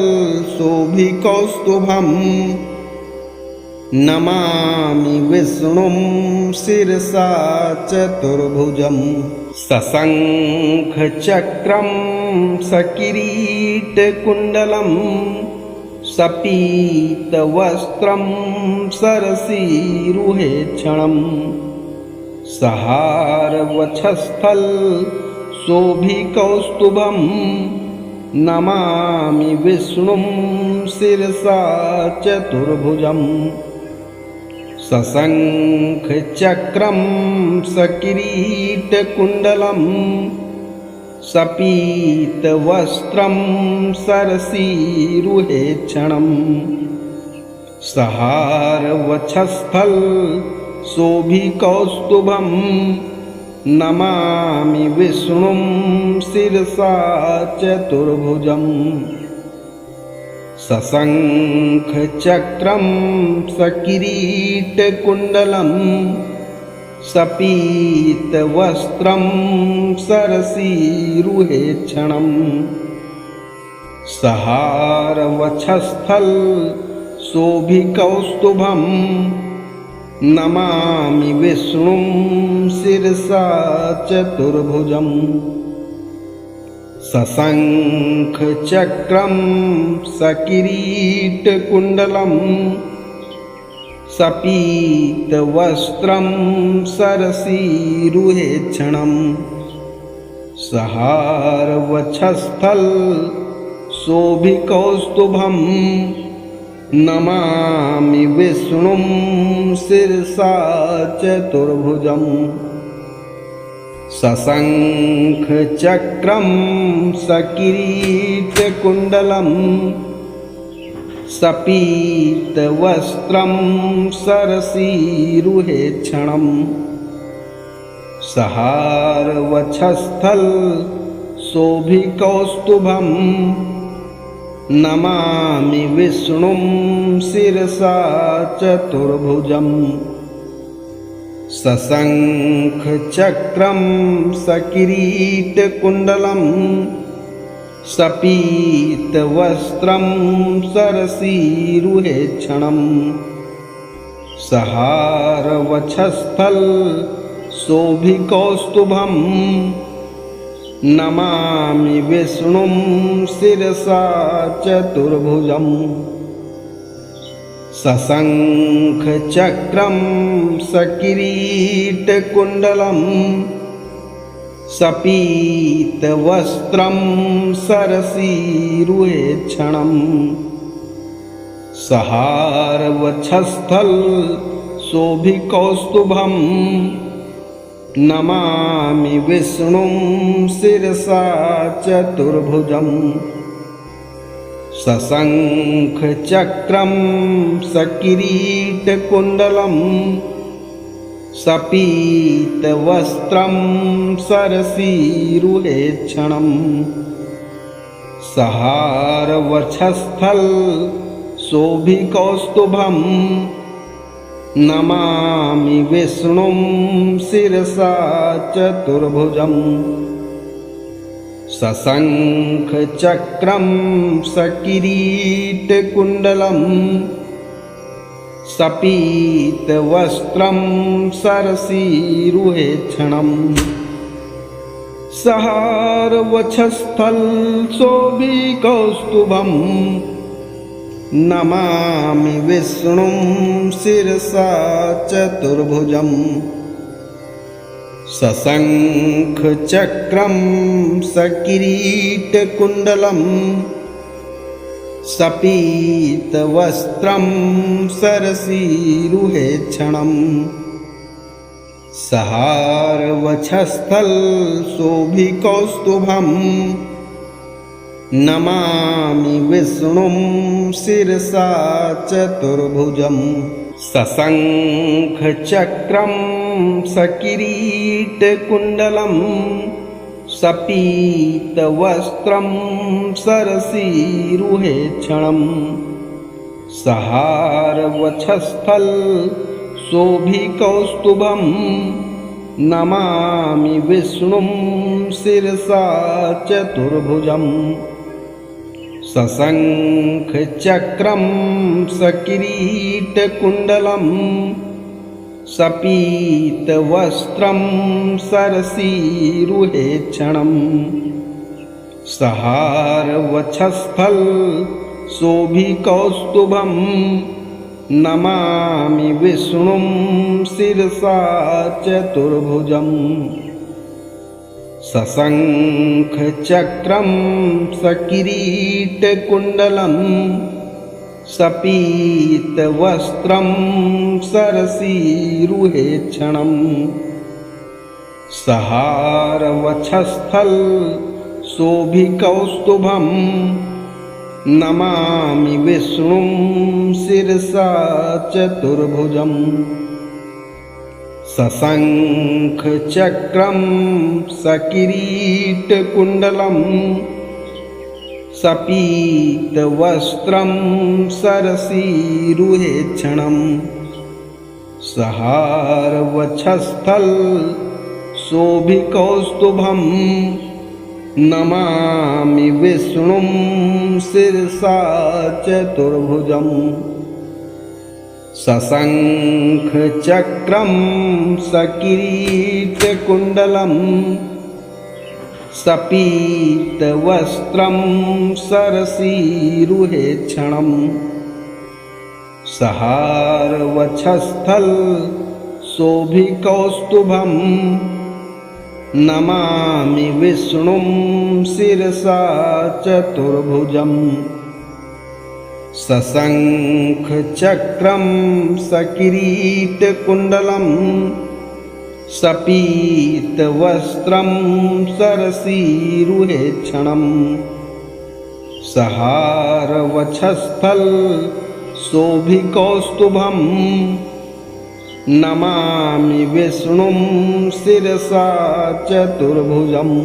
शोभिकौस्तुभं नमामि विष्णुं शिरसा चतुर्भुजम् सशङ्खचक्रं सकिरीटकुण्डलं सपीतवस्त्रं सरसीरुहेक्षणम् सहारवक्षस्थल शोभिकौस्तुभं नमामि विष्णुं शिरसा चतुर्भुजम् सशङ्खचक्रं सकिरीटकुण्डलं सपीतवस्त्रं सरसीरुहेक्षणम् सहारवक्षस्थल शोभिकौस्तुभं नमामि विष्णुं शिरसा चतुर्भुजम् सशङ्खचक्रं सकिरीटकुण्डलं सपीतवस्त्रं सरसीरुहेक्षणम् सहारवक्षस्थल शोभिकौस्तुभं नमामि विष्णुं शिरसा चतुर्भुजम् सशङ्खचक्रं सकिरीटकुण्डलं सपीतवस्त्रं सरसीरुहेक्षणम् सहारवक्षस्थल शोभिकौस्तुभं नमामि विष्णुं शिरसा चतुर्भुजम् सशङ्खचक्रं सकिरीटकुण्डलं सपीतवस्त्रं सरसीरुहेक्षणम् सहारवक्षस्थल शोभिकौस्तुभं नमामि विष्णुं शिरसा चतुर्भुजम् सशङ्खचक्रं सकिरीटकुण्डलं सपीतवस्त्रं सरसीरुहेक्षणम् सहारवक्षस्थल शोभिकौस्तुभं नमामि विष्णुं शिरसा चतुर्भुजम् सशङ्खचक्रं सकिरीटकुण्डलं सपीतवस्त्रं सरसीरुहेक्षणम् सहारवक्षस्थल शोभिकौस्तुभं नमामि विष्णुं शिरसा चतुर्भुजम् सशङ्खचक्रं सकिरीटकुण्डलं सपीतवस्त्रं सरसीरुहेक्षणम् सहारवक्षस्थल शोभिकौस्तुभं नमामि विष्णुं शिरसा चतुर्भुजम् सशङ्खचक्रं सकिरीटकुण्डलं सपीतवस्त्रं सरसीरुहेक्षणम् सहारवक्षस्थलशोभिकौस्तुभम् नमामि विष्णुं शिरसा चतुर्भुजम् सशङ्खचक्रं सकिरीटकुण्डलं सपीतवस्त्रं सरसीरुहेक्षणम् सहारवक्षस्थलशोभिकौस्तुभम् नमामि विष्णुं शिरसा चतुर्भुजम् सशङ्खचक्रं सकिरीटकुण्डलं सपीतवस्त्रं सरसीरुहेक्षणम् सहारवक्षस्थलशोभिकौस्तुभं नमामि विष्णुं शिरसा चतुर्भुजम् सशङ्खचक्रं सकिरीटकुण्डलं सपीतवस्त्रं सरसीरुहेक्षणम् सहारवक्षस्थलशोभिकौस्तुभं नमामि विष्णुं शिरसा चतुर्भुजम् सशङ्खचक्रं सकिरीटकुण्डलं सपीतवस्त्रं सरसीरुहेक्षणम् सहारवक्षस्थलशोभिकौस्तुभं नमामि विष्णुं शिरसा चतुर्भुजम् सशङ्खचक्रं सकिरीटकुण्डलं सपीतवस्त्रं सरसीरुहेक्षणम् सहारवक्षस्थलशोभिकौस्तुभं नमामि विष्णुं शिरसा चतुर्भुजम् सशङ्खचक्रं सकिरीटकुण्डलं सपीतवस्त्रं सरसीरुहेक्षणम् सहारवक्षस्थलशोभिकौस्तुभं नमामि विष्णुं शिरसा चतुर्भुजम् सशङ्खचक्रं सकिरीटकुण्डलं सपीतवस्त्रं सरसीरुहेक्षणम् सहारवक्षस्थलशोभिकौस्तुभं नमामि विष्णुं शिरसा चतुर्भुजम्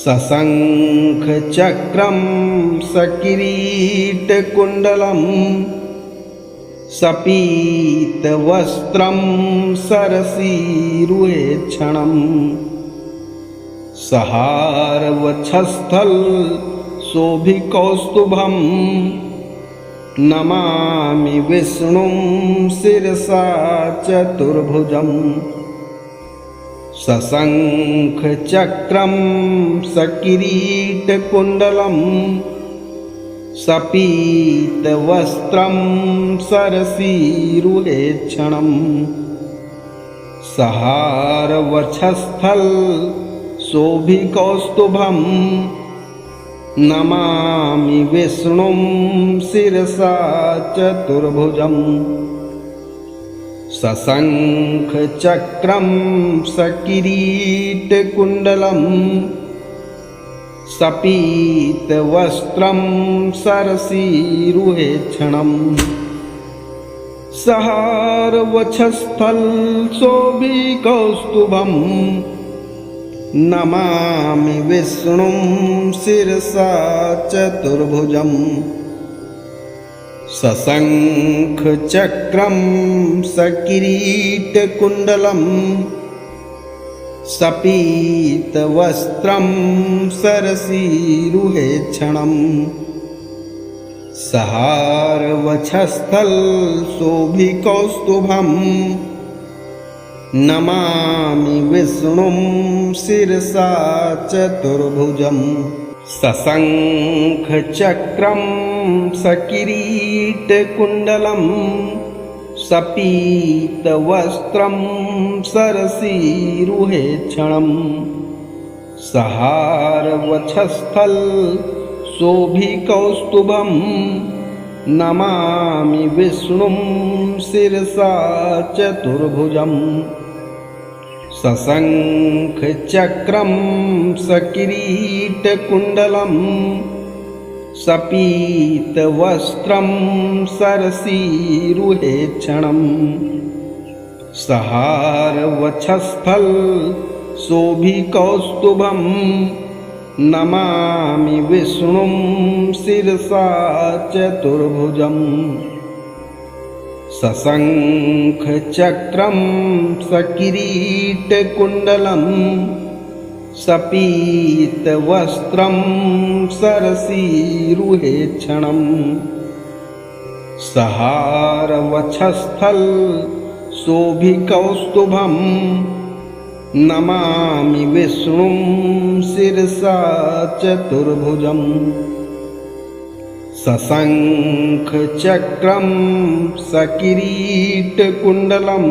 सशङ्खचक्रं सकिरीटकुण्डलं सपीतवस्त्रं सरसीरुहेक्षणम् सहारवक्षस्थलशोभिकौस्तुभं नमामि विष्णुं शिरसा चतुर्भुजम् सशङ्खचक्रं सकिरीटकुण्डलं सपीतवस्त्रं सरसीरुहेक्षणम् सहारवक्षस्थलशोभिकौस्तुभं नमामि विष्णुं शिरसा चतुर्भुजम् सशङ्खचक्रं सकिरीटकुण्डलं सपीतवस्त्रं सरसीरुहेक्षणम् सहारवक्षस्थलशोभिकौस्तुभं नमामि विष्णुं शिरसा चतुर्भुजम् सशङ्खचक्रं सकिरीटकुण्डलं सपीतवस्त्रं सरसीरुहेक्षणम् सहारवक्षस्थलशोभिकौस्तुभं नमामि विष्णुं शिरसा चतुर्भुजम् सशङ्खचक्रं सकिरीटकुण्डलं सपीतवस्त्रं सरसीरुहेक्षणम् सहारवक्षस्थलशोभिकौस्तुभं नमामि विष्णुं शिरसा चतुर्भुजम् सशङ्खचक्रं सकिरीटकुण्डलं सपीतवस्त्रं सरसीरुहेक्षणम् सहारवक्षस्थलशोभिकौस्तुभं नमामि विष्णुं शिरसा चतुर्भुजम् सशङ्खचक्रं सकिरीटकुण्डलं सपीतवस्त्रं सरसीरुहेक्षणम् सहारवक्षस्थलशोभिकौस्तुभं नमामि विष्णुं शिरसा चतुर्भुजम् सशङ्खचक्रं सकिरीटकुण्डलं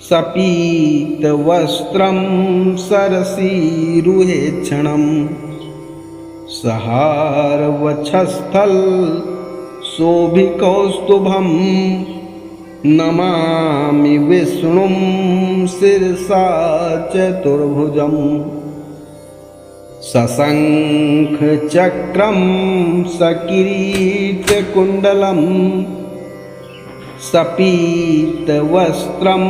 सपीतवस्त्रं सरसीरुहेक्षणम् सहारवक्षस्थलशोभिकौस्तुभं नमामि विष्णुं शिरसा चतुर्भुजम् सशङ्खचक्रं सकिरीटकुण्डलं सपीतवस्त्रं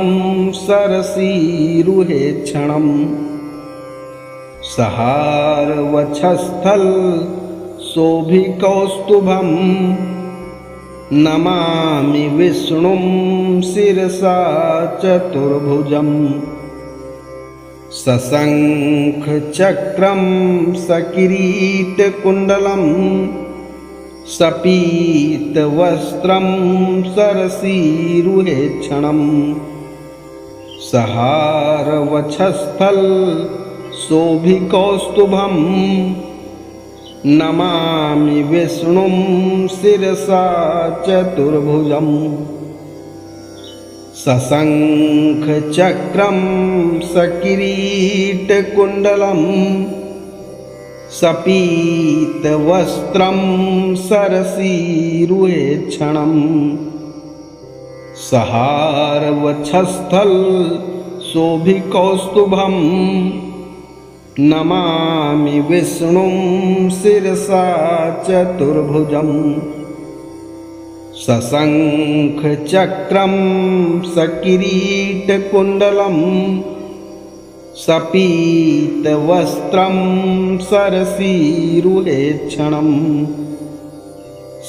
सरसीरुहेक्षणम् सहारवक्षस्थलशोभिकौस्तुभं नमामि विष्णुं शिरसा चतुर्भुजम् सशङ्खचक्रं सकिरीटकुण्डलं सपीतवस्त्रं सरसीरुहेक्षणम् सहारवक्षस्थलशोभिकौस्तुभं नमामि विष्णुं शिरसा चतुर्भुजम् सशङ्खचक्रं सकिरीटकुण्डलं सपीतवस्त्रं सरसीरुहेक्षणम् सहारवक्षस्थलशोभिकौस्तुभं नमामि विष्णुं शिरसा चतुर्भुजम् सशङ्खचक्रं सकिरीटकुण्डलं सपीतवस्त्रं सरसीरुहेक्षणम्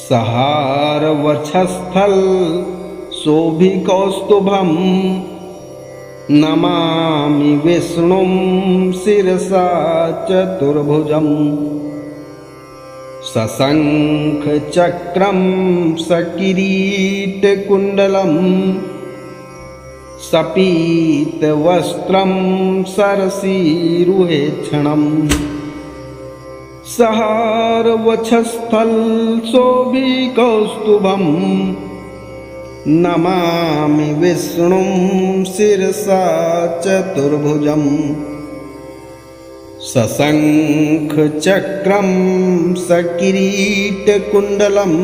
सहारवक्षस्थलशोभिकौस्तुभं नमामि विष्णुं शिरसा चतुर्भुजम् सशङ्खचक्रं सकिरीटकुण्डलं सपीतवस्त्रं सरसीरुहेक्षणम् सहारवक्षस्थलशोभिकौस्तुभं नमामि विष्णुं शिरसा चतुर्भुजम् सशङ्खचक्रं सकिरीटकुण्डलं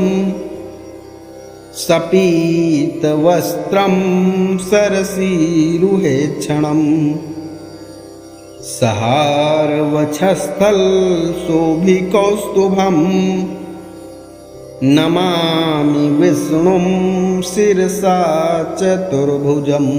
सपीतवस्त्रं सरसीरुहेक्षणम् सहारवक्षस्थलशोभिकौस्तुभं नमामि विष्णुं शिरसा चतुर्भुजम्।